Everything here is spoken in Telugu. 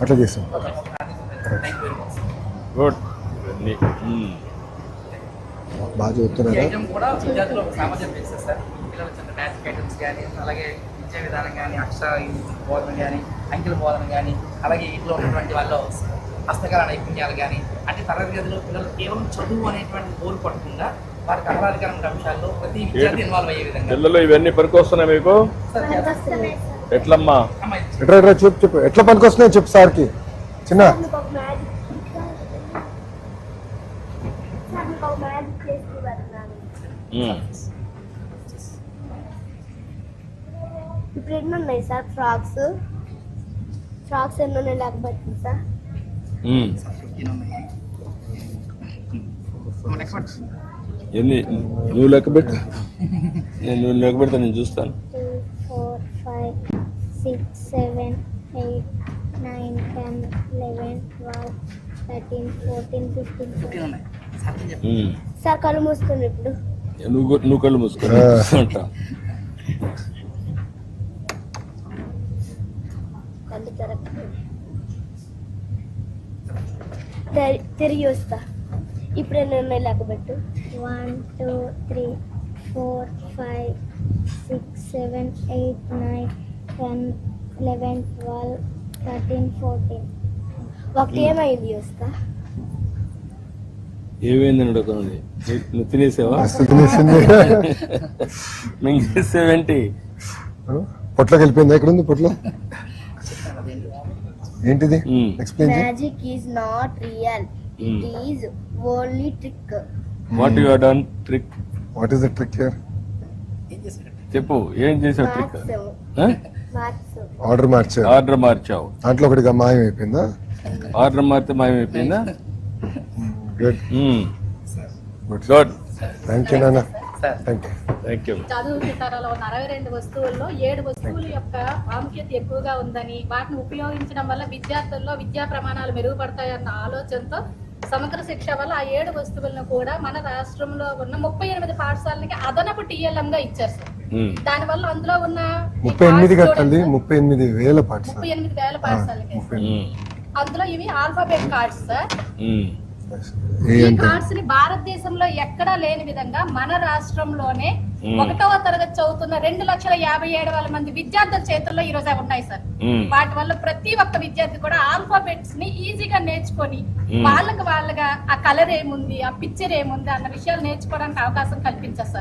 అట్లా చేస్తాం. గుడ్. బాగా చదువుతున్నారా? ఐటమ్ కూడా విద్యార్థులు సామర్థ్యం పెంచుతుంది సార్. పిల్లలు చిన్న మ్యాజిక్ ఐటమ్స్ కానీ, అలాగే విద్యా విధానం కానీ, అక్షర బోధన కానీ, అంకెల బోధన కానీ, అలాగే ఇంట్లో ఉన్నటువంటి వాళ్ళు హస్తకళ నైపుణ్యాలు కానీ, అంటే తరగతి గదిలో పిల్లలు కేవలం చదువు అనేటువంటి గోల్ పడకుండా వారికి ఆహ్లాదకరమైన అంశాల్లో ప్రతి విద్యార్థి ఇన్వాల్వ్ అయ్యే విధంగా. పిల్లలు ఇవన్నీ పనికొస్తున్నాయి మీకు? ఎట్లమ్మా? ఎట్లా ఎట్లా చెప్పు ఎట్లా పనికి వస్తున్నాయి చెప్పు సార్కి. చిన్న ఇప్పుడు ఎన్ని ఉన్నాయి సార్ ఫ్రాక్స్ ఎన్ని ఉన్నాయి లేకపోతే సార్ ఎన్ని నువ్వు లెక్క పెట్టు. నువ్వు లెక్క పెడతా, నేను చూస్తాను. 2 4 5 6 7 8 9 10 11 12 13 14 15 ఉన్నాయి సార్. సార్ కళ్ళు మూసుకుని ఇప్పుడు నువ్వు కళ్ళు మూసుకుని కళ్ళు తిరిగి వస్తా. ఇప్పుడు ఎన్ని ఉన్నాయి లెక్కబెట్టు. 1 2 3 4 5 6 7 8 9 10 11 12 13 14 ఒకటి ఏమైంది వస్తా. ఏమైందని అడుగుతుంది. నువ్వు తినేసావా? మింగేసేవేంటి? పొట్లోకి వెళ్ళిపోయిందా? ఎక్కడ ఉంది పొట్లో? ఏంటిది? Explain. Magic is not real, it is only trick. What you have done trick? What is the trick here? చెప్పు, ఏం చేసావు ట్రిక్? ఆర్డర్ మార్చావు. ఆర్డర్ మార్చావు. దాంట్లో ఒకటిగా మాయం అయిపోయిందా? ఆర్డర్ మారితే మాయమైపోయిందా? Good good. థ్యాంక్ యూ నాన్న. Thank you. Thank you. చదువు తరాలో ఉన్న 62 వస్తువుల్లో 7 వస్తువుల యొక్క ప్రాముఖ్యత ఎక్కువగా ఉందని, వాటిని ఉపయోగించడం వల్ల విద్యార్థుల్లో విద్యా ప్రమాణాలు మెరుగుపడతాయన్న ఆలోచనతో సమగ్ర శిక్ష వల్ల ఆ 7 వస్తువులను కూడా మన రాష్ట్రంలో ఉన్న 38 పాఠశాలలకి అదనపు TLM గా ఇచ్చారు సార్. దాని వల్ల అందులో ఉన్న 38 కట్టాలి. 38,000 పాఠశాల. 38,000 పాఠశాలకి అందులో ఇవి ఆల్ఫాబెట్ కార్డ్స్ సార్. ఈ కార్డ్స్ ని భారతదేశంలో ఎక్కడా లేని విధంగా మన రాష్ట్రంలోనే 1వ తరగతి చదువుతున్న 2,57,000 మంది విద్యార్థుల చేతుల్లో ఈ రోజు ఉన్నాయి సార్. వాటి వల్ల ప్రతి ఒక్క విద్యార్థి కూడా ఆల్ఫాబెట్స్ ని ఈజీగా నేర్చుకొని వాళ్ళగా ఆ కలర్ ఏముంది, ఆ పిక్చర్ ఏముంది అన్న విషయాలు నేర్చుకోవడానికి అవకాశం కల్పించారు సార్.